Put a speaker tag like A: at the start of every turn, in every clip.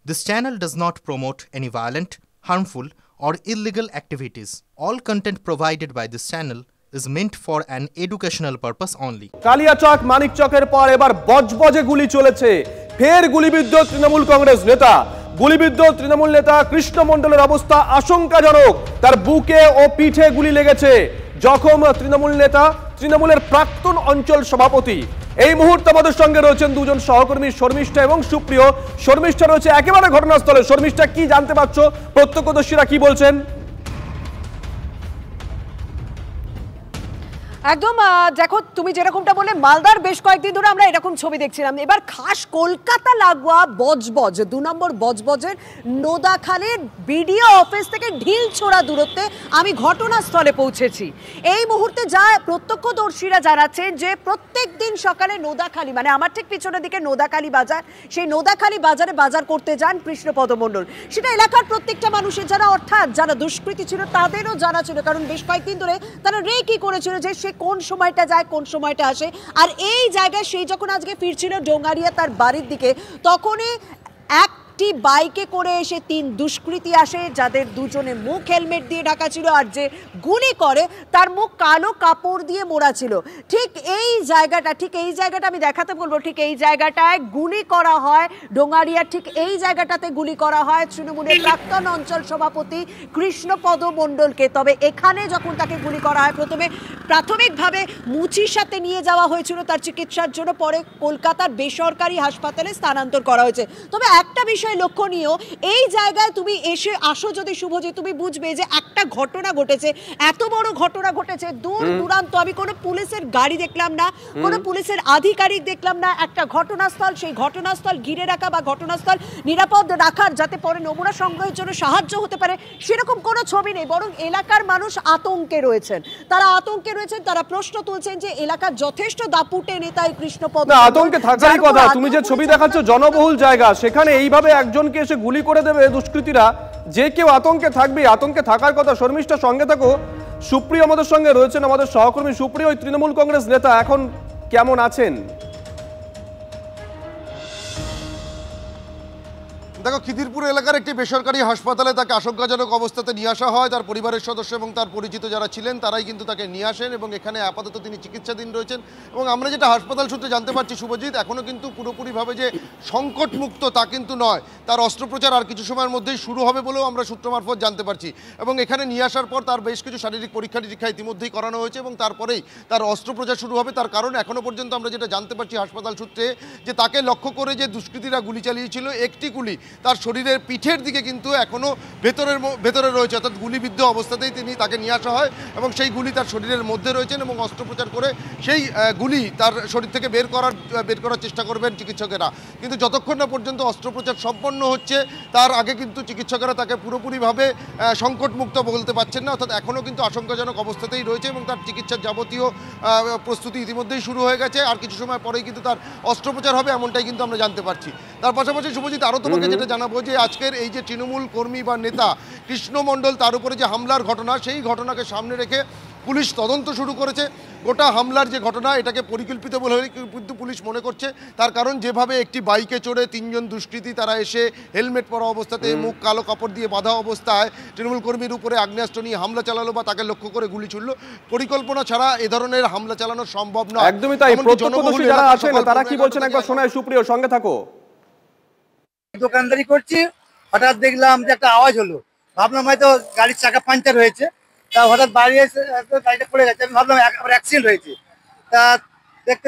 A: This channel does not promote any violent, harmful, or illegal activities. All content provided by this channel is meant for an educational purpose only.
B: Kaliachak মানিকচকের পর এবার বজবজে গুলি চলেছে। ফের গুলিবিদ্ধ তৃণমূল কংগ্রেস নেতা। গুলিবিদ্ধ তৃণমূল নেতা কৃষ্ণ মণ্ডলের অবস্থা আশঙ্কাজনক। তার বুকে ও পিঠে গুলি লেগেছে। জখম তৃণমূল নেতা, তৃণমূলের প্রাক্তন অঞ্চল সভাপতি। এই মুহূর্তে আমাদের সঙ্গে রয়েছেন দুজন সহকর্মী শর্মিষ্ঠা এবং সুপ্রিয়। শর্মিষ্ঠা রয়েছে একেবারে ঘটনাস্থলে। শর্মিষ্ঠা, কি জানতে পারছো? প্রত্যক্ষদর্শীরা কি বলছেন?
C: একদম দেখো, তুমি যেরকমটা বলে মালদার বেশ কয়েকদিন ধরে আমরা এরকম ছবি দেখছিলাম। এবার খাস কলকাতা লাগোয়া বজবজ 2 নম্বর বজবজের নোদাখালীর বিডিও অফিস থেকে ঢিল ছোড়া দূরত্বে আমি ঘটনাস্থলে পৌঁছেছি। এই মুহূর্তে যা প্রত্যক্ষদর্শীরা জানাচ্ছেন যে প্রত্যেক দিন সকালে নোদাখালী, মানে আমার ঠিক পিছনের দিকে নোদাখালী বাজার, সেই নোদাখালী বাজারে বাজার করতে যান কৃষ্ণপদ মণ্ডল। সেটা এলাকার প্রত্যেকটা মানুষের যারা, অর্থাৎ যারা দুষ্কৃতী ছিল তাদেরও জানা ছিল, কারণ বেশ কয়েকদিন ধরে তারা রেকি করেছিল যে সে কোন সময়টা যায় কোন সময়টা আসে। আর এই জায়গায় সেই যখন আজকে ফিরছিল ডোঙ্গারিয়া তার বাড়ির দিকে, তখনই একটি বাইকে করে এসে 3 দুষ্কৃতী আসে, যাদের দুজনে মুখ হেলমেট দিয়ে ঢাকা ছিল, আর যে গুলি করে তার মুখ কালো কাপড় দিয়ে মোড়া ছিল। ঠিক এই জায়গাটা আমি দেখাতে বলবো। ঠিক এই জায়গাটায় গুলি করা হয় ডোঙ্গারিয়ার, ঠিক এই জায়গাটাতে গুলি করা হয় তৃণমূলের প্রাক্তন অঞ্চল সভাপতি কৃষ্ণপদ মণ্ডলকে। তবে এখানে যখন তাকে গুলি করা হয়, প্রথমে প্রাথমিকভাবে মুচির সাথে নিয়ে যাওয়া হয়েছিল তার চিকিৎসার জন্য, পরে কলকাতার বেসরকারি হাসপাতালে স্থানান্তর করা হয়েছে। তবে একটা বিষয় লক্ষণীয়, এই জায়গায় তুমি আসো যদি শুভজিৎ, তুমি বুঝবে যে একটা ঘটনা ঘটেছে, এত বড় ঘটনা ঘটেছে, দূর দূরান্ত আমি কোনো পুলিশের গাড়ি দেখলাম না, কোনো পুলিশের আধিকারিক দেখলাম না। একটা ঘটনাস্থল, সেই ঘটনাস্থল ঘিরে রাখা বা ঘটনাস্থল নিরাপদ রাখার, যাতে পরে নমুনা সংগ্রহের জন্য সাহায্য হতে পারে, সেরকম কোনো ছবি নেই। বরং এলাকার মানুষ আতঙ্কে রয়েছেন। তারা প্রশ্ন তুলছেন যে এলাকার যথেষ্ট দাপুটে নেতা কৃষ্ণপদ।
B: না, আতঙ্কে থাকারই কথা। তুমি যে ছবি দেখাচ্ছ জনবহুল জায়গা, সেখানে এইভাবে একজনকে এসে গুলি করে দেবে দুষ্কৃতীরা, যে কেউ আতঙ্কে থাকবে। আতঙ্কে থাকার কথা। শর্মিষ্ঠা, সঙ্গে থাকো। সুপ্রিয় আমাদের সঙ্গে রয়েছেন, আমাদের সহকর্মী সুপ্রিয়। ওই তৃণমূল কংগ্রেস নেতা এখন কেমন আছেন?
D: দেখো, খিদিরপুর এলাকার একটি বেসরকারি হাসপাতালে তাকে আশঙ্কাজনক অবস্থাতে নিয়ে আসা হয়। তার পরিবারের সদস্য এবং তার পরিচিত যারা ছিলেন তারাই কিন্তু তাকে নিয়ে আসেন এবং এখানে আপাতত তিনি চিকিৎসাধীন রয়েছেন। এবং আমরা যেটা হাসপাতাল সূত্রে জানতে পারছি শুভজিৎ, এখনও কিন্তু পুরোপুরিভাবে যে সংকটমুক্ত তা কিন্তু নয়। তার অস্ত্রোপচার আর কিছু সময়ের মধ্যেই শুরু হবে বলেও আমরা সূত্র মারফত জানতে পারছি। এবং এখানে নিয়ে আসার পর তার বেশ কিছু শারীরিক পরীক্ষা নিরীক্ষা ইতিমধ্যেই করানো হয়েছে এবং তারপরেই তার অস্ত্রোপচার শুরু হবে। তার কারণ এখনও পর্যন্ত আমরা যেটা জানতে পারছি হাসপাতাল সূত্রে, যে তাকে লক্ষ্য করে যে দুষ্কৃতীরা গুলি চালিয়েছিল, একটি গুলি তার শরীরের পিঠের দিকে কিন্তু এখনও ভেতরে রয়েছে, অর্থাৎ গুলিবিদ্ধ অবস্থাতেই তাকে নিয়ে আসা হয় এবং সেই গুলি তার শরীরের মধ্যে রয়েছেন এবং অস্ত্রোপচার করে সেই গুলি তার শরীর থেকে বের করার চেষ্টা করবেন চিকিৎসকেরা। কিন্তু যতক্ষণ না পর্যন্ত অস্ত্রোপচার সম্পন্ন হচ্ছে তার আগে কিন্তু চিকিৎসকেরা তাকে পুরোপুরিভাবে সংকটমুক্ত বলতে পারছেন না, অর্থাৎ এখনও কিন্তু আশঙ্কাজনক অবস্থাতেই রয়েছে এবং তার চিকিৎসার যাবতীয় প্রস্তুতি ইতিমধ্যেই শুরু হয়ে গেছে। আর কিছু সময় পরেই কিন্তু তার অস্ত্রোপচার হবে, এমনটাই কিন্তু আমরা জানতে পারছি। তার পাশাপাশি শুভজিৎ, আরও তোমাকে যেটা জানাবো, যে আজকের এই যে তৃণমূল কর্মী বা নেতা কৃষ্ণ মণ্ডল, তার উপরে যে হামলার ঘটনা, সেই ঘটনাকে সামনে রেখে পুলিশ তদন্ত শুরু করেছে। গোটা হামলার যে ঘটনা, এটাকে পরিকল্পিত বলে কিন্তু পুলিশ মনে করছে। তার কারণ যেভাবে একটি বাইকে চড়ে 3 জন দুষ্কৃতী তারা এসে হেলমেট পরা অবস্থাতে, মুখ কালো কাপড় দিয়ে বাঁধা অবস্থায় তৃণমূল কর্মীর উপরে আগ্নেয়াস্ত্র নিয়ে হামলা চালালো বা তাকে লক্ষ্য করে গুলি ছুড়ল, পরিকল্পনা ছাড়া এ ধরনের হামলা চালানো সম্ভব নয়।
B: একদমই তাই। প্রত্যক্ষদর্শী যারা আছেন তারা কি বলছেন একবার শোনায়। সুপ্রিয়, সঙ্গে থাকো।
E: দোকানদারি করছি, হঠাৎ দেখলাম যে একটা আওয়াজ হলো। ভাবলাম হয়তো গাড়ির চাকা পাঞ্চার হয়েছে। তা হঠাৎ বাড়ি এসে গাড়িটা পড়ে গেছে, আমি ভাবলাম আবার অ্যাক্সিডেন্ট হয়েছে। তা দেখতে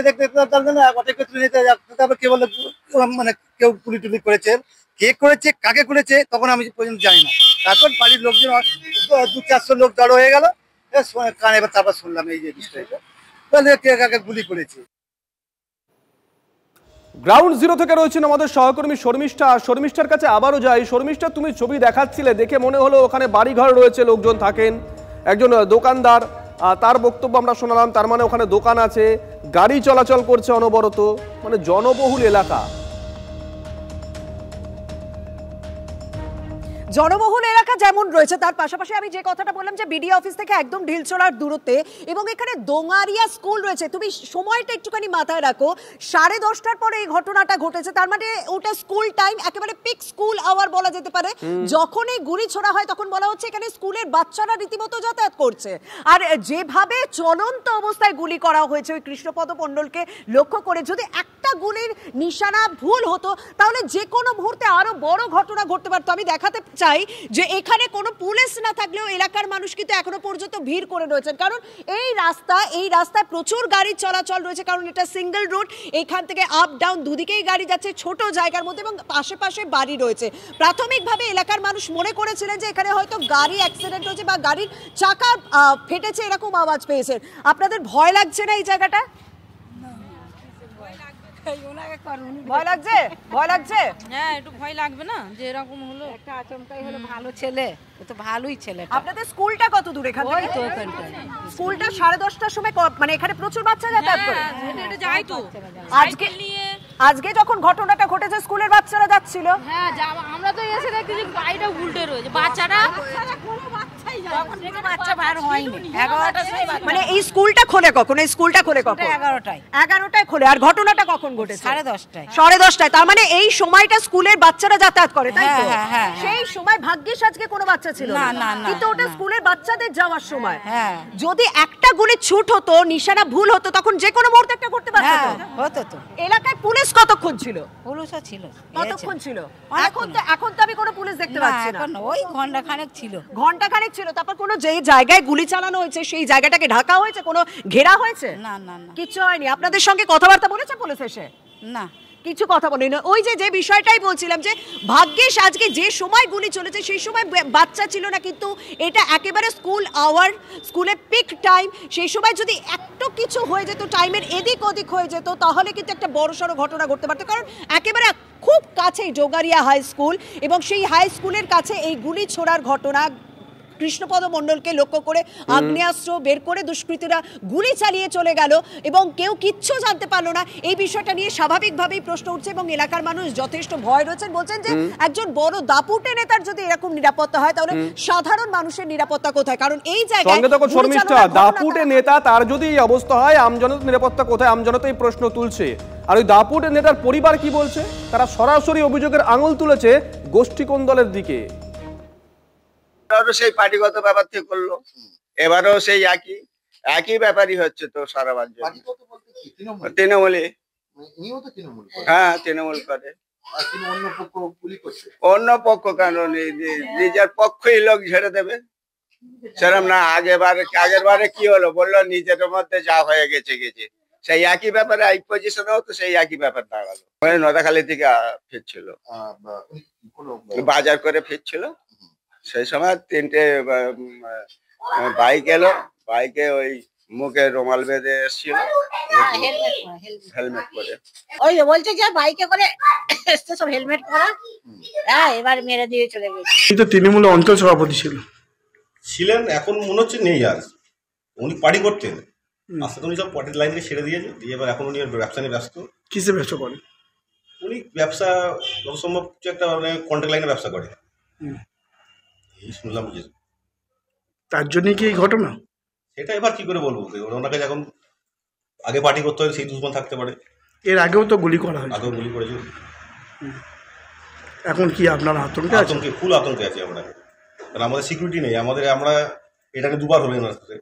E: অটোকে তুলে নিতে, তারপর কে বললো মানে কেউ গুলি টুলি করেছে। কে করেছে, কাকে করেছে, তখন আমি পর্যন্ত জানি না। তারপর বাড়ির লোকজন 200-400 লোক জড়ো হয়ে গেল কানে। এবার তারপর শুনলাম এই যে বিষয়টা, তাহলে কে কাকে গুলি করেছে।
B: গ্রাউন্ড জিরো থেকে রয়েছেন আমাদের সহকর্মী শর্মিষ্ঠা। শর্মিষ্ঠার কাছে আবারও যাই। শর্মিষ্ঠা, তুমি ছবি দেখাচ্ছিলে, দেখে মনে হলো ওখানে বাড়িঘর রয়েছে, লোকজন থাকেন। একজন দোকানদার, তার বক্তব্য আমরা শোনালাম, তার মানে ওখানে দোকান আছে, গাড়ি চলাচল করছে অনবরত, মানে জনবহুল এলাকা।
C: জনবহুল এলাকা যেমন রয়েছে তার পাশাপাশি আমি যে কথাটা বললাম যে বিডিও অফিস থেকে একদম ঢিলছড়ার দূরত্বে এবং এখানে দোঙারিয়া স্কুল রয়েছে, তুমি সময়টা একটুখানি মাথায় রাখো, 10:30টার পরে এই ঘটনাটা ঘটেছে, তার মানে ওটা স্কুল টাইম, একেবারে পিক স্কুল আওয়ার বলা যেতে পারে। যখন এই গুলি ছোড়া হয় তখন বলা হচ্ছে এখানে স্কুলের বাচ্চারা রীতিমতো যাতায়াত করছে, আর যেভাবে চলন্ত অবস্থায় গুলি করা হয়েছে ওই কৃষ্ণপদ মণ্ডলকে লক্ষ্য করে, যদি একটা গুলির নিশানা ভুল হতো তাহলে যে কোনো মুহূর্তে আরো বড় ঘটনা ঘটতে পারতো। আমি দেখাতে চাই যে এখানে কোনো পুলিশ না থাকলেও এলাকার মানুষ কিন্তু এখনো পর্যন্ত ভিড় করে রয়েছেন, কারণ এই রাস্তায় প্রচুর গাড়ি চলাচল রয়েছে, কারণ এটা সিঙ্গেল রুট, এখান থেকে আপ ডাউন দুদিকেই গাড়ি যাচ্ছে ছোট জায়গার মধ্যে এবং আশেপাশে বাড়ি রয়েছে। প্রাথমিকভাবে এলাকার মানুষ মনে করেছিলেন যে এখানে হয়তো গাড়ি অ্যাক্সিডেন্ট হয়েছে বা গাড়ির চাকা ফেটেছে, এরকম আওয়াজ পেয়েছেন। আপনাদের ভয় লাগছে না এই জায়গাটা? ভয় লাগছে? ভয় লাগছে?
F: হ্যাঁ, একটু ভয় লাগবে না যে এরকম হলো, একটা আচমকাই হলো। ভালো ছেলে, ও তো ভালোই ছেলে।
C: আপনাদের স্কুলটা কত দূর এখান থেকে?
F: তো এখানটা
C: স্কুলটা 10:30টার সময়, মানে এখানে প্রচুর বাচ্চা যাতায়াত করে।
F: এটা যাই তো
C: আজকে আজকে যখন ঘটনাটা ঘটেছে স্কুলের বাচ্চারা যাচ্ছিল।
F: হ্যাঁ, আমরা তো এসে দেখতে যে গাড়িটা উল্টে রয়েছে, বাচ্চারা বাচ্চা বার হয়নি। 11টার সময়,
C: মানে এই স্কুলটা খোলে কখন? এই স্কুলটা খোলে কখন? 11টায় খোলে। আর ঘটনাটা কখন ঘটেছে?
F: 10:30টায়।
C: 10:30টায়, তার মানে এই সময়টা স্কুলের বাচ্চারা যাতায়াত করে, তাই তো?
F: হ্যাঁ।
C: সেই সময় ভাগ্যিস আজকে কোনো বাচ্চা ছিল না, কিন্তু ওটা স্কুলের বাচ্চাদের যাওয়ার সময়। যদি একটা গুলি ছুট হতো, নিশানা ভুল হতো, তখন যে কোনো মুহূর্তে একটা করতে পারতো।
F: হতো তো।
C: এলাকায় পুলিশ কতক্ষণ ছিল?
F: পুলিশও ছিল।
C: কতক্ষণ ছিল? এখন তো আমি কোনো পুলিশ দেখতে পাচ্ছি না।
F: ওই ঘন্টাখানেক ছিল।
C: ঘন্টাখানেক ছিল। তারপর কোনো যে জায়গায় গুলি চালানো হয়েছে সেই জায়গাটাকে ঢাকা হয়েছে, কোনো ঘেরা হয়েছে?
F: না,
C: কিছু হয়নি। আপনাদের সঙ্গে কথাবার্তা বলেছে পুলিশ এসে?
F: না,
C: কিছু কথা বলেনি। ওই যে বিষয়টাই বলছিলাম যে ভাগ্যিস আজকে যে সময় গুলি চলেছে সেই সময় বাচ্চা ছিল না, কিন্তু এটা একেবারে স্কুল আওয়ার, স্কুলের পিক টাইম, সেই সময় যদি একটু কিছু হয়ে যেত, টাইমের এদিক ওদিক হয়ে যেত, তাহলে কিন্তু একটা বড়সড় ঘটনা ঘটতে পারতো। কারণ একেবারে খুব কাছেই ডোগারিয়া হাই স্কুল, এবং সেই হাই স্কুলের কাছে এই গুলি ছোড়ার ঘটনা, কৃষ্ণপদ মণ্ডলকে লক্ষ্য করে আগ্নেয়াস্ত্র বের করে দুষ্কৃতীরা গুলি চালিয়ে চলে গেল এবং কেউ কিচ্ছু জানতে পারলো না। এই বিষয়টা নিয়ে স্বাভাবিকভাবেই প্রশ্ন উঠছে এবং এলাকার মানুষ যথেষ্ট ভয় রয়েছেন। বলছেন যে একজন বড় দাপুটে নেতার যদি এরকম নিরাপত্তা হয় তাহলে সাধারণ মানুষের নিরাপত্তা কোথায়? কারণ এই জায়গায়
B: দাপুটে নেতা তার যদি এই অবস্থা হয়, আমজনতার নিরাপত্তা কোথায়? আমজনতা এই প্রশ্ন তুলছে। আর ওই দাপুটে নেতার পরিবার কি বলছে? তারা সরাসরি অভিযোগের আঙুল তুলেছে গোষ্ঠী কোন দলের দিকে।
G: সেই পার্টিগত ব্যাপার থেকে করলো, এবারও সেই একই ব্যাপারই হচ্ছে তো সারা রাজ্যে। তৃণমূলে, হ্যাঁ তৃণমূল করে। অন্য পক্ষ কেন? নিজের পক্ষই লোক ঝেড়ে দেবে সেরকম না। আগের বারে কি হলো বললো, নিজের মধ্যে যা হয়ে গেছে সেই একই ব্যাপারে এই পজিশনেও তো সেই একই ব্যাপার দাঁড়ালো। নদাখালী থেকে ফিরছিল, বাজার করে ফিরছিল, সেই সময় 3টে বাইক এলো, বাইকে ওই মুখে রুমাল বেঁধে এসেছিল, হেলমেট পরে।
H: ওই বলছে যে বাইকে করে এসছে সব হেলমেট পরা, হ্যাঁ এবার মেরে দিয়ে চলে গেছে।
I: কিন্তু তৃণমূলের অঞ্চল সভাপতি
J: ছিলেন, এখন মনে হচ্ছে নেই আর। উনি পার্টি করতেন, আস্তে উনি সব পার্টির লাইন থেকে ছেড়ে দিয়েছে, দিয়ে এবার এখন উনি ব্যবসা নিয়ে ব্যস্ত।
I: কিসে ব্যবসা করেন
J: উনি? ব্যবসা যত সম্ভব একটা মানে কন্ট্রাক্ট লাইনে ব্যবসা করে, এই শুনলাম।
I: তার জন্য কি এই ঘটনা?
J: সেটা এবার কি করে বলবো, ওনাকে যখন আগে পার্টি করতে হয় সেই দুশ্মন থাকতে পারে।
I: এর আগেও তো গুলি করা হয়েছে।
J: আগেও গুলি করেছে।
I: এখন কি আপনার আতঙ্কে?
J: ফুল আতঙ্কে আছি আমরা, কারণ আমাদের সিকিউরিটি নেই। আমরা এটা নিয়ে দুবার হলো এনার সাথে।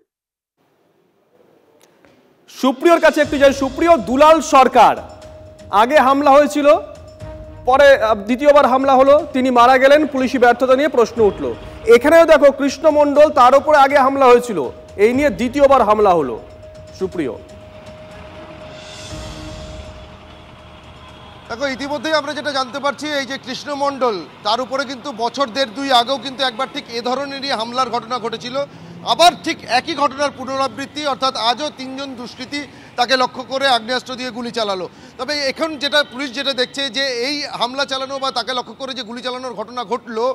B: সুপ্রিয়র কাছে একটু যাই। সুপ্রিয়, দুলাল সরকার আগে হামলা হয়েছিল, পরে দ্বিতীয়বার হামলা হলো, তিনি মারা গেলেন, পুলিশি ব্যর্থতা নিয়ে প্রশ্ন উঠলো। এখানেও দেখো কৃষ্ণ মণ্ডল, তার উপরে আগে হামলা হয়েছিল, এই নিয়ে দ্বিতীয়বার হামলা হলো। সুপ্রিয়,
D: দেখো ইতিমধ্যেই আমরা যেটা জানতে পারছি, এই যে কৃষ্ণ মণ্ডল, তার উপরে কিন্তু বছর 1.5-2 আগেও কিন্তু একবার ঠিক এ ধরনেরই হামলার ঘটনা ঘটেছিল। আবার ঠিক একই ঘটনার পুনরাবৃত্তি, অর্থাৎ আজও 3জন দুষ্কৃতী তাকে লক্ষ্য করে আগ্নেয়াস্ত্র দিয়ে গুলি চালালো। তবে এখন যেটা পুলিশ যেটা দেখছে যে এই হামলা চালানো বা তাকে লক্ষ্য করে যে গুলি চালানোর ঘটনা ঘটলো,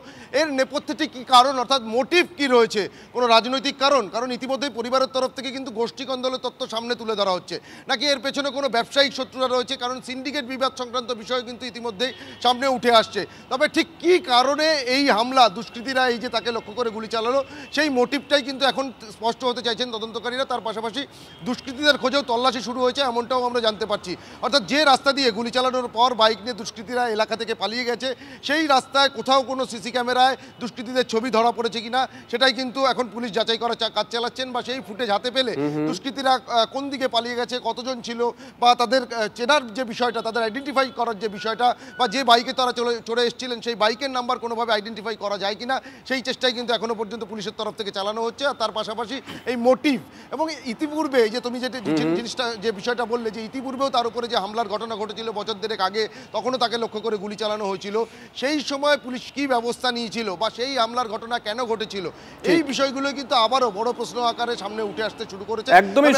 D: এর নেপথ্যে কী কারণ, অর্থাৎ মোটিভ কী রয়েছে, কোনো রাজনৈতিক কারণ ইতিমধ্যেই পরিবারের তরফ থেকে কিন্তু গোষ্ঠী কন্দলের তথ্য সামনে তুলে ধরা হচ্ছে, নাকি এর পেছনে কোনো ব্যবসায়িক শত্রুতা রয়েছে, কারণ সিন্ডিকেট বিবাদ সংক্রান্ত বিষয় কিন্তু ইতিমধ্যেই সামনে উঠে আসছে। তবে ঠিক কী কারণে এই হামলা, দুষ্কৃতীরা এই যে তাকে লক্ষ্য করে গুলি চালালো, সেই মোটিভটাই কিন্তু এখন স্পষ্ট হতে চাইছেন তদন্তকারীরা। তার পাশাপাশি দুষ্কৃতীদের খোঁজেও তল্লাশি শুরু হয়েছে এমনটাও আমরা জানতে পারছি। অর্থাৎ যে রাস্তা দিয়ে গুলি চালানোর পর বাইক নিয়ে দুষ্কৃতীরা এলাকা থেকে পালিয়ে গেছে, সেই রাস্তায় কোথাও কোনো সিসি ক্যামেরায় দুষ্কৃতীদের ছবি ধরা পড়েছে কিনা সেটাই কিন্তু এখন পুলিশ যাচাই করার কাজ চালাচ্ছেন, বা সেই ফুটেজ হাতে পেলে দুষ্কৃতীরা কোন দিকে পালিয়ে গেছে, কতজন ছিল, বা তাদের চেনার যে বিষয়টা, তাদের আইডেন্টিফাই করার যে বিষয়টা, বা যে বাইকে তারা চড়ে এসেছিলেন সেই বাইকের নাম্বার কোনোভাবে আইডেন্টিফাই করা যায় কিনা, সেই চেষ্টাই কিন্তু এখনো পর্যন্ত পুলিশের তরফ থেকে চালানো হচ্ছে। আর তার পাশাপাশি এই মোটিভ এবং ইতিপূর্বে যে তুমি যেটা জিনিসটা যে বিষয়টা বললে যে ইতিপূর্বেও তার উপরে যে হামলার ঘটনা ঘটেছিল বছর দেড়েক আগে, তখনও তাকে লক্ষ্য করে গুলি চালানো হয়েছিল, সেই সময় পুলিশ কী ব্যবস্থা নিয়েছিল বা সেই হামলার ঘটনা কেন ঘটেছিল, এই বিষয়গুলো কিন্তু আবারও বড় প্রশ্ন আকারে সামনে উঠে আসতে শুরু করেছে।
B: একদমই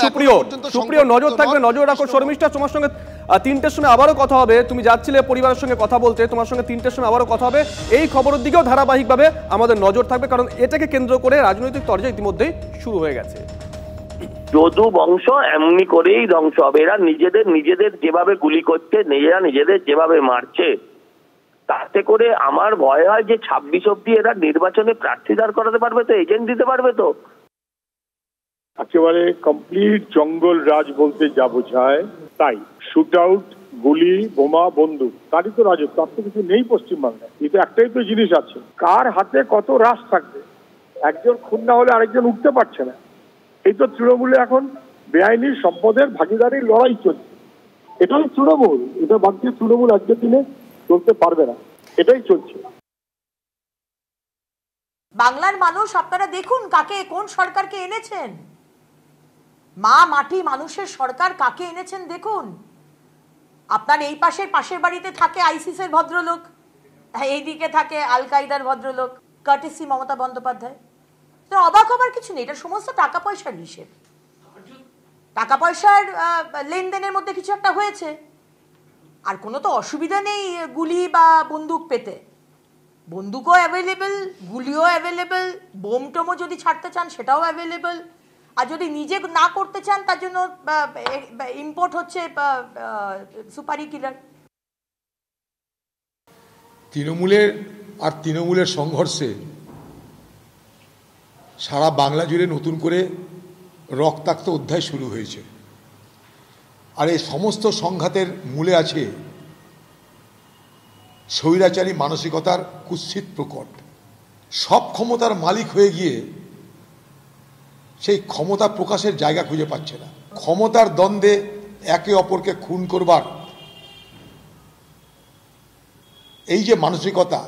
B: সুপ্রিয় নজর থাকবে, নজর রাখো। শর্মিষ্ঠা, তোমার সঙ্গে 3টের সময় আবারও কথা হবে, তুমি যাচ্ছিলে পরিবারের সঙ্গে কথা বলতে, তোমার সঙ্গে 3টের সময় আবারও কথা হবে। এই খবরের দিকেও ধারাবাহিকভাবে আমাদের নজর থাকবে, কারণ এটাকে কেন্দ্র করে রাজনৈতিক তরজা ইতিমধ্যেই শুরু হয়ে গেছে।
K: যদু বংশ এমনি করেই ধ্বংস হবে। এরা নিজেদের যেভাবে গুলি করছে, নিজেদের যেভাবে মারছে, তাতে করে আমার ভয় হয় যে 26 অব্দি এরা নির্বাচনে প্রার্থী দাঁড় করাতে পারবে তো, এজেন্ট দিতে পারবে তো।
L: একেবারে কমপ্লিট জঙ্গল রাজ বলতে যা বোঝায় তাই। শুট আউট, গুলি, বোমা, বন্দুক, তারই তো রাজত্ব, তার তো কিছু নেই পশ্চিমবাংলায়। কিন্তু একটাই তো জিনিস আছে, কার হাতে কত রাশ থাকবে। একজন খুন না হলে আরেকজন উঠতে পারছে না। এই তো তৃণমূলে এখন বেআইনি সম্পদের ভাগিদারির লড়াই চলছে। এটাই তৃণমূল, এটা বাদ দিয়ে তৃণমূল আজকের দিনে চলতে পারবে না, এটাই চলছে।
M: বাংলার মানুষ আপনারা দেখুন কাকে, কোন সরকারকে এনেছেন। মা মাটি মানুষের সরকার কাকে এনেছেন দেখুন। আপনার এই পাশের বাড়িতে থাকে আইসিসের ভদ্রলোক, এইদিকে থাকে আল কায়দার ভদ্রলোক, কার্টেসি মমতা বন্দ্যোপাধ্যায়। তো অবাক হবার কিছু নেই, এটা সমস্ত টাকা পয়সার হিসেব। টাকা পয়সার লেনদেনের মধ্যে কিছু একটা হয়েছে, আর কোনো তো অসুবিধা নেই গুলি বা বন্দুক পেতে। বন্দুকও অ্যাভেলেবেল, গুলিও অ্যাভেলেবেল, বোম টোমও যদি ছাড়তে চান সেটাও অ্যাভেলেবেল। আর যদি নিজে না করতে চান তার জন্য ইম্পোর্ট হচ্ছে সুপারি কিলার।
N: তৃণমূলের সংঘর্ষে সারা বাংলা জুড়ে নতুন করে রক্তাক্ত অধ্যায় শুরু হয়েছে। আর এই সমস্ত সংঘাতের মূলে আছে স্বৈরাচারী মানসিকতার কুৎসিত প্রকট। সব ক্ষমতার মালিক হয়ে গিয়ে সেই ক্ষমতা প্রকাশের জায়গা খুঁজে পাচ্ছে না। ক্ষমতার দ্বন্দ্বে একে অপরকে খুন করবার এই যে মানসিকতা,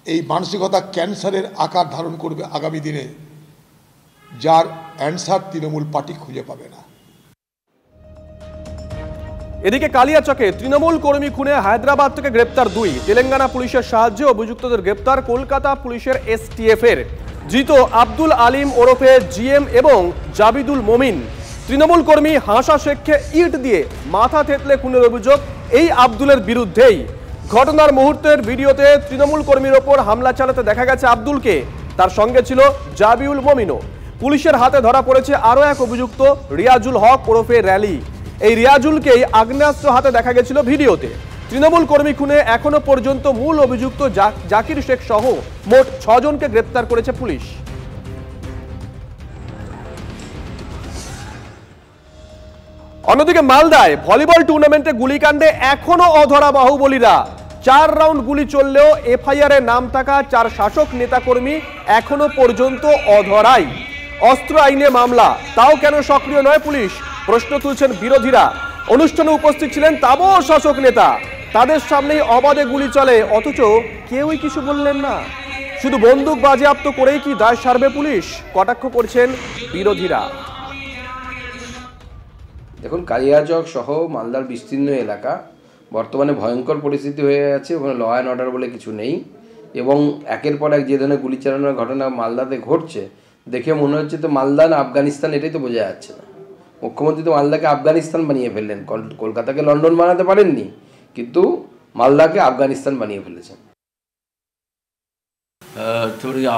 N: এই মানসিকতা ক্যান্সারের আকার ধারণ করবে আগামী দিনে, যার অ্যান্সার তৃণমূল পার্টি খুঁজে পাবে না।
B: এদিকে কালিয়াচকে তৃণমূল কর্মী খুনে হায়দ্রাবাদ থেকে গ্রেপ্তার 2। তেলেঙ্গানা পুলিশের সাহায্যে অভিযুক্তদের গ্রেপ্তার কলকাতা পুলিশের STF এর। ধৃত আব্দুল আলিম ওরফে GM এবং জাবিদুল মমিন। তৃণমূল কর্মী হাসা শেখকে ইট দিয়ে মাথা থেতলে খুনের অভিযোগ এই আব্দুলের বিরুদ্ধেই। ঘটনার মুহূর্তের ভিডিওতে তৃণমূল কর্মীর ওপর হামলা চালাতে দেখা গেছে আব্দুলকে, তার সঙ্গে ছিল জাবিউল মমিনও। পুলিশের হাতে ধরা পড়েছে আরও এক অভিযুক্ত রিয়াজুল হক ওরফে র্যালি। এই রিয়াজুলকেই আগ্নেয়াস্ত্র হাতে দেখা গেছিল ভিডিওতে। তৃণমূল কর্মী খুনে এখনো পর্যন্ত মূল অভিযুক্ত জাকির শেখ সহ মোট 6 জনকে গ্রেপ্তার করেছে পুলিশ। অন্যদিকে মালদায় ভলিবল টুর্নামেন্টে গুলিকাণ্ডে এখনো অধরা বাহুবলীরা। 4 রাউন্ড গুলি চললেও FIR-এ নাম থাকা 4 শাসক নেতাকর্মী এখনো পর্যন্ত অধরাই। অস্ত্র আইনে মামলা, তাও কেন সক্রিয় নয় পুলিশ, প্রশ্ন তুলছেন বিরোধীরা। অনুষ্ঠানে উপস্থিত ছিলেন তাবড় শাসক নেতা, তাদের সামনেই অবাধে গুলি চলে, অথচ কেউই কিছু বললেন না। শুধু বন্দুক বাজেয়াপ্ত করেই কি দায় সারবে পুলিশ, কটাক্ষ করছেন বিরোধীরা।
O: দেখুন, কালিয়াচক সহ মালদার বিস্তীর্ণ এলাকা বর্তমানে ভয়ঙ্কর পরিস্থিতি হয়ে গেছে। ওখানে ল অ্যান্ড অর্ডার বলে কিছু নেই, এবং একের পর এক যে ধরনের গুলি চালানোর ঘটনা মালদাতে ঘটছে দেখে মনে হচ্ছে তো মালদা না আফগানিস্তান, এটাই তো বোঝা যাচ্ছে না। মুখ্যমন্ত্রী তো মালদাকে আফগানিস্তান বানিয়ে ফেললেন, কলকাতাকে লন্ডন বানাতে পারেননি, কিন্তু মালদাকে আফগানিস্তান বানিয়ে ফেলেছেন।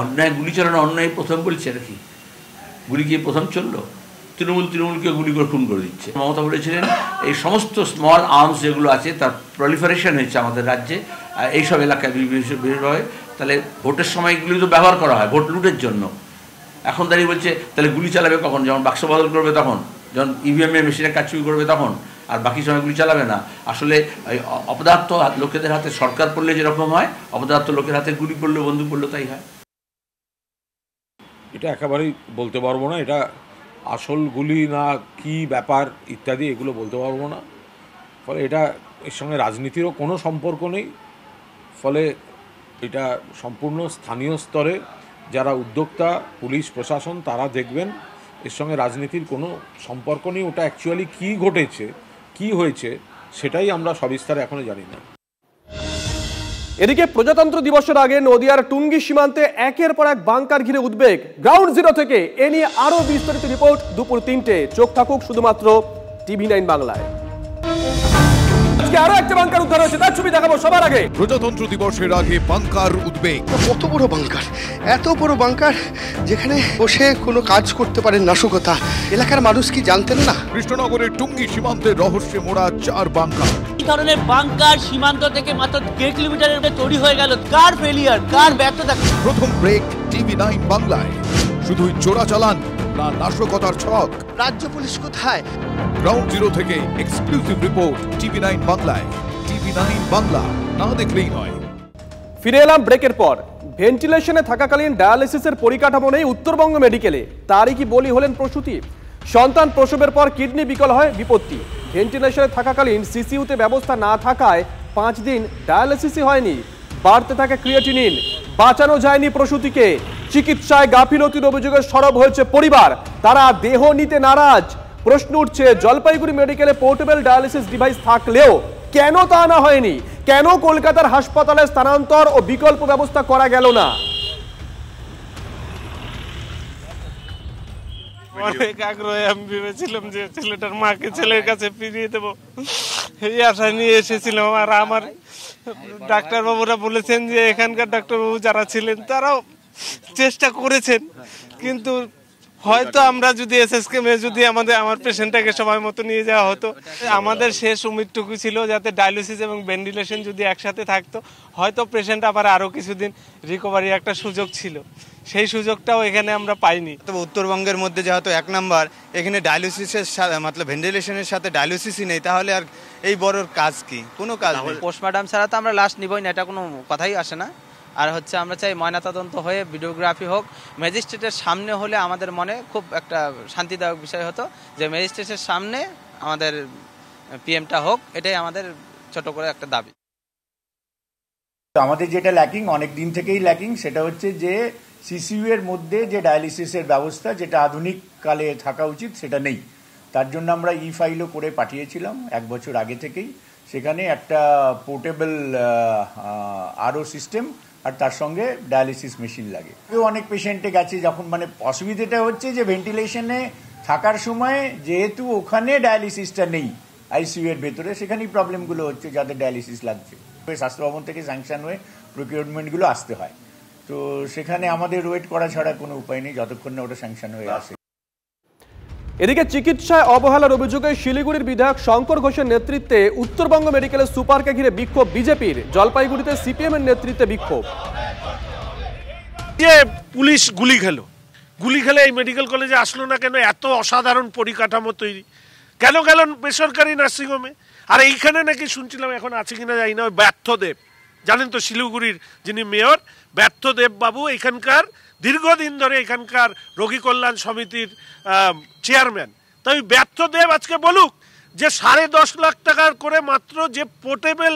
P: অন্যায় গুলি চালানো অন্যায় প্রথম বলছে নাকি? গুলি গিয়ে প্রথম চললো? তৃণমূলকে গুলি করে খুন করে দিচ্ছে। মমতা বলেছিলেন এই সমস্ত স্মল আর্মস যেগুলো আছে তার প্রলিফারেশন হয়েছে আমাদের রাজ্যে এইসব এলাকায় বের হয়, তাহলে ভোটের সময় এগুলি তো ব্যবহার করা হয় ভোট লুটের জন্য। এখন দাঁড়িয়ে বলছে তাহলে গুলি চালাবে কখন? যখন বাক্স বদল করবে তখন, যখন ইভিএমের মেশিনে কাজ চুরি করবে তখন, আর বাকি সময় গুলি চালাবে না। আসলে অপদার্থ লোকেদের হাতে সরকার পড়লে যেরকম হয়, অপদার্থ লোকের হাতে গুলি পড়লে বন্দুক পড়লে তাই হয়।
Q: এটা একেবারেই বলতে পারবো না, এটা আসল গুলি না কি ব্যাপার ইত্যাদি এগুলো বলতে পারবো না। ফলে এটা এর সঙ্গে রাজনীতিরও কোনো সম্পর্ক নেই। ফলে এটা সম্পূর্ণ স্থানীয় স্তরে যারা উদ্যোক্তা, পুলিশ প্রশাসন, তারা দেখবেন। এর সঙ্গে রাজনীতির কোনো সম্পর্ক নেই। ওটা অ্যাকচুয়ালি কী ঘটেছে, কি হয়েছে, সেটাই আমরা সবিস্তারে এখনো জানি না।
B: এদিকে প্রজাতন্ত্র দিবসের আগে নদিয়ার টুঙ্গি সীমান্তে একের পর এক বাংকার ঘিরে উদ্বেগ। গ্রাউন্ড জিরো থেকে এ নিয়ে আরো বিস্তারিত রিপোর্ট দুপুর 3টে। চোখ থাকুক শুধুমাত্র TV9 বাংলায়। আরো একটা বাংকার উদ্ধার হয়েছে, তার ছবি দেখাবো সবার আগে।
R: প্রজাতন্ত্র দিবসের আগে বাংকার উদ্বেগ। কত বড় বাংকার, এত বড় বাংকার যেখানে বসে কোনো কাজ করতে পারেন নাশকতা। এলাকার মানুষ কি জানতেন না? কৃষ্ণনগরের টুঙ্গি সীমান্তের রহস্যে মোড়া 4 বাংকার।
S: এই ধরনের বাংকার সীমান্ত থেকে মাত্র 1.5 কিলোমিটারের মধ্যে তৈরি হয়ে গেল। কার ফেলিয়ার, কার ব্যর্থতা?
R: প্রথম ব্রেক TV9 বাংলায়। শুধুই চোরা চালান না নাশকতার ছক? রাজ্য পুলিশ কোথায়? গ্রাউন্ড জিরো থেকে এক্সক্লুসিভ রিপোর্ট TV9 বাংলায়। TV9 বাংলা, না দেখলেই নয়।
B: ফিরে এলাম ব্রেকের পর। ভেন্টিলেশনে থাকাকালীন ডায়ালিসিসের পরিকাঠামো নেই উত্তরবঙ্গ মেডিকেলে। তারই কি বলি হলেন প্রসূতি? সন্তান প্রসবের পর কিডনি বিকল হয়, বিপত্তি। ভেন্টিলেশনে থাকাকালীন সিসিইউতে ব্যবস্থা না থাকায় 5 দিন ডায়ালিসিসই হয়নি। বাড়তে থাকে ক্রিয়েটিনিন। বাঁচানো যায়নি প্রসূতিকে। চিকিৎসায় গাফিলতির অভিযোগে সরব হয়েছে পরিবার। তারা দেহ নিতে নারাজ। প্রশ্ন উঠছে, জলপাইগুড়ি মেডিকেলে পোর্টেবল ডায়ালিসিস ডিভাইস থাকলেও কেন তা আনা হয়নি? কেন কলকাতার হাসপাতালে স্থানান্তর ও বিকল্প ব্যবস্থা করা গেল না?
T: অনেক আগ্রহে আমি ভেবেছিলাম যে ছেলেটার মাকে ছেলের কাছে ফিরিয়ে দেবো, এই আশা নিয়ে এসেছিলাম। আর আমার ডাক্তারবাবুরা বলেছেন যে এখানকার ডাক্তারবাবু যারা ছিলেন তারাও চেষ্টা করেছেন, কিন্তু হয়তো আমরা যদি এসএসকেমে যদি আমার পেশেন্টটাকে সময় মতো নিয়ে যাওয়া হতো, আমাদের শেষ উমিদটুকু ছিল যাতে ডায়ালিসিস এবং ভেন্টিলেশন যদি একসাথে থাকতো, হয়তো পেশেন্ট আবার আরও কিছুদিন রিকভারি একটা সুযোগ ছিল। সেই সুযোগটাও এখানে আমরা পাইনি।
U: তবে উত্তরবঙ্গের মধ্যে যেহেতু 1 নাম্বার এখানে ডায়ালিসিসের সাথে মতলব ভেন্টিলেশনের সাথে ডায়ালিসিসই নেই, তাহলে আর এই বড়র কাজ কি? কোনো কাজ নেই।
V: পোস্টমর্টম ছাড়া তো আমরা লাস্ট নিবই না, এটা কোনো কথাই আসে না। আর হচ্ছে আমরা চাই ময়নাতদন্ত হয়ে ভিডিওগ্রাফি হোক। ম্যাজিস্ট্রেটের সামনে হলে আমাদের মনে খুব একটা শান্তিদায়ক বিষয় হতো যে ম্যাজিস্ট্রেটের সামনে আমাদের পিএমটা হোক, এটাই আমাদের ছোট করে একটা দাবি।
W: আমাদের যেটা ল্যাকিং, অনেক দিন থেকেই ল্যাকিং, সেটা হচ্ছে যে সিসিইউ এর মধ্যে যে ডায়ালিসিসের ব্যবস্থা যেটা আধুনিক কালে থাকা উচিত সেটা নেই। তার জন্য আমরা ফাইলও করে পাঠিয়েছিলাম 1 বছর আগে থেকেই। সেখানে একটা পোর্টেবল আরও সিস্টেম আর তার সঙ্গে ডায়ালিসিস মেশিন লাগে। অনেক পেশেন্টে গেছে যখন, মানে অসুবিধাটা হচ্ছে যে ভেন্টিলেশনে থাকার সময় যেহেতু ওখানে ডায়ালিসিসটা নেই আইসিইউ এর ভেতরে, সেখানেই প্রবলেমগুলো হচ্ছে যাদের ডায়ালিসিস লাগছে। স্বাস্থ্য ভবন থেকে স্যাংশন হয়ে প্রকিউরমেন্টগুলো আসতে হয়, তো সেখানে আমাদের ওয়েট করা ছাড়া কোনো উপায় নেই যতক্ষণ না ওটা স্যাংশন হয়ে আসে।
B: এদিকে চিকিৎসায় অবহেলার অভিযোগে শিলিগুড়ির বিধায়ক শঙ্কর ঘোষের নেতৃত্বে উত্তরবঙ্গ মেডিকেলের সুপারকে ঘিরে বিক্ষোভ বিজেপির। জলপাইগুড়িতে সিপিএম এর নেতৃত্বে বিক্ষোভ।
T: পুলিশ গুলি খেলে এই মেডিকেল কলেজে আসলো না কেন? এত অসাধারণ পরিকাঠামো তৈরি, কেন গেল বেসরকারি নার্সিংহোমে? আর এইখানে নাকি শুনছিলাম, এখন আছে কিনা জানি না, ওই ব্যর্থদেব, জানেন তো শিলিগুড়ির যিনি মেয়র, ব্যর্থদেব বাবু এখানকার দীর্ঘদিন ধরে এখানকার রোগী কল্যাণ সমিতির চেয়ারম্যান। তাই ব্যর্থদেব আজকে বলুক যে 10.5 লাখ টাকার করে মাত্র যে পোর্টেবল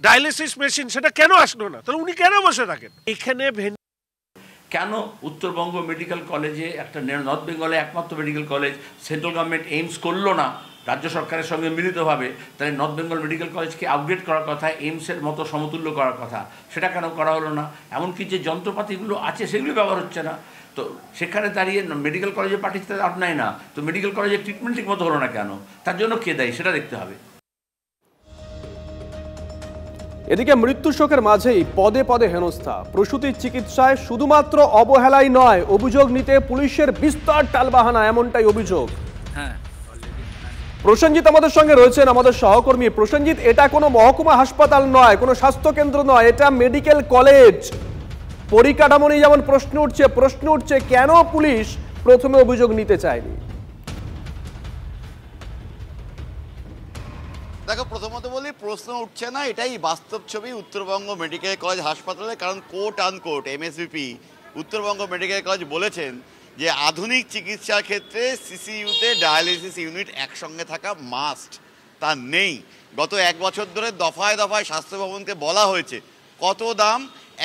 T: ডায়ালিসিস মেশিন সেটা কেন আসলো না? তাহলে উনি কেন বসে থাকেন এখানে?
P: কেন উত্তরবঙ্গ মেডিকেল কলেজে, একটা নর্থ বেঙ্গলে একমাত্র medical college, central government AIIMS করলো না? রাজ্য সরকারের সঙ্গে মিলিতভাবে তাহলে নর্থ বেঙ্গল মেডিকেল কলেজকে আপগ্রেড করার কথা, এইমসের মতো সমতুল্য করার কথা, সেটা কেন করা হলো না? এমনকি যে যন্ত্রপাতিগুলো আছে সেগুলো ব্যবহার হচ্ছে না, তো সেখানে দাঁড়িয়ে মেডিকেল কলেজে পাঠিয়ে তার লাভ নাই না, তো মেডিকেল কলেজের ট্রিটমেন্ট ঠিক মতো হলো না কেন? তার জন্য কে দায়ী সেটা দেখতে হবে।
B: এদিকে মৃত্যু শোকের মাঝেই পদে পদে হেনস্থা, প্রসূতির চিকিৎসায় শুধুমাত্র অবহেলাই নয়, অভিযোগ নিতে পুলিশের বিস্তর টালবাহানা, এমনটাই অভিযোগ।
S: হ্যাঁ,
B: প্রসেনজিৎ আমাদের সঙ্গে রয়েছেন, আমাদের সহকর্মী। প্রসেনজিৎ, এটা কোনো মহকুমা হাসপাতাল নয়, কোনো স্বাস্থ্য কেন্দ্র নয়, এটা মেডিকেল কলেজ। পরিকাঠামো নিয়ে যেমন প্রশ্ন উঠছে কেন পুলিশ প্রথমে অভিযোগ নিতে চায়নি?
A: দেখো, প্রথমত বলি, প্রশ্ন উঠছে না, এটাই বাস্তব ছবি উত্তরবঙ্গ মেডিকেল কলেজ হাসপাতালে। কারণ কোর্ট আনকোর্ট এমএসবিপি উত্তরবঙ্গ মেডিকেল কলেজ বলেছেন যে আধুনিক চিকিৎসার ক্ষেত্রে সিসিইউতে ডায়ালিসিস ইউনিট একসঙ্গে থাকা মাস্ট, তা নেই। গত 1 বছর ধরে দফায় দফায় স্বাস্থ্য ভবনকে বলা হয়েছে কত দাম,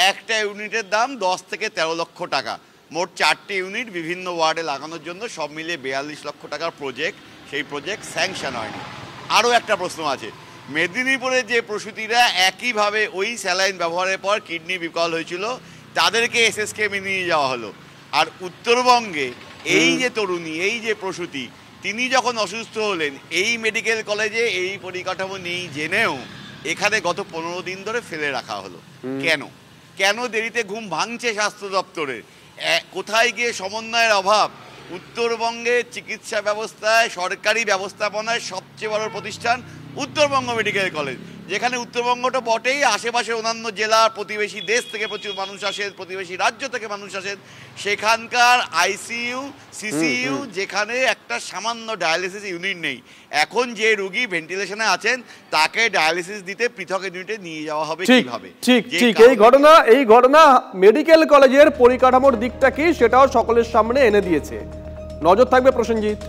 A: একটা ইউনিটের দাম 10 থেকে 13 লক্ষ টাকা, মোট 4টি ইউনিট বিভিন্ন ওয়ার্ডে লাগানোর জন্য সব মিলিয়ে 42 লক্ষ টাকার প্রজেক্ট, সেই প্রজেক্ট স্যাংশন হয়নি। আরও একটা প্রশ্ন আছে, মেদিনীপুরে যে প্রসূতিরা একইভাবে ওই স্যালাইন ব্যবহারের পর কিডনি বিকল হয়েছিল তাদেরকে এসএসকেএমে নিয়ে যাওয়া হলো, আর উত্তরবঙ্গে এই যে তরুণী, এই যে প্রসূতি, তিনি যখন অসুস্থ হলেন এই মেডিকেল কলেজে এই পরিকাঠামো নেই জেনেও এখানে গত 15 দিন ধরে ফেলে রাখা হলো। কেন কেন দেরিতে ঘুম ভাঙছে স্বাস্থ্য দপ্তরে? কোথায় গিয়ে সমন্বয়ের অভাব? উত্তরবঙ্গে চিকিৎসা ব্যবস্থায়, সরকারি ব্যবস্থাপনায় সবচেয়ে বড় প্রতিষ্ঠান উত্তরবঙ্গ মেডিকেল কলেজ, যেখানে উত্তরবঙ্গটা বটেই, আশেপাশে অন্যান্য জেলা, প্রতিবেশী দেশ থেকে প্রচুর মানুষ আসেন, প্রতিবেশী রাজ্য থেকে মানুষ আসেন, সেখানকার আইসিইউ, সিসিইউ, যেখানে একটা সামান্য ডায়ালিসিস ইউনিট নেই। এখন যে রোগী ভেন্টিলেশনে আছেন তাকে ডায়ালিসিস দিতে পৃথক ইউনিটে নিয়ে যাওয়া হবে কিভাবে?
B: ঠিক এই ঘটনা মেডিকেল কলেজের পরিকাঠামোর দিকটা কি সেটাও সকলের সামনে এনে দিয়েছে। নজর থাকবে প্রসেনজিৎ।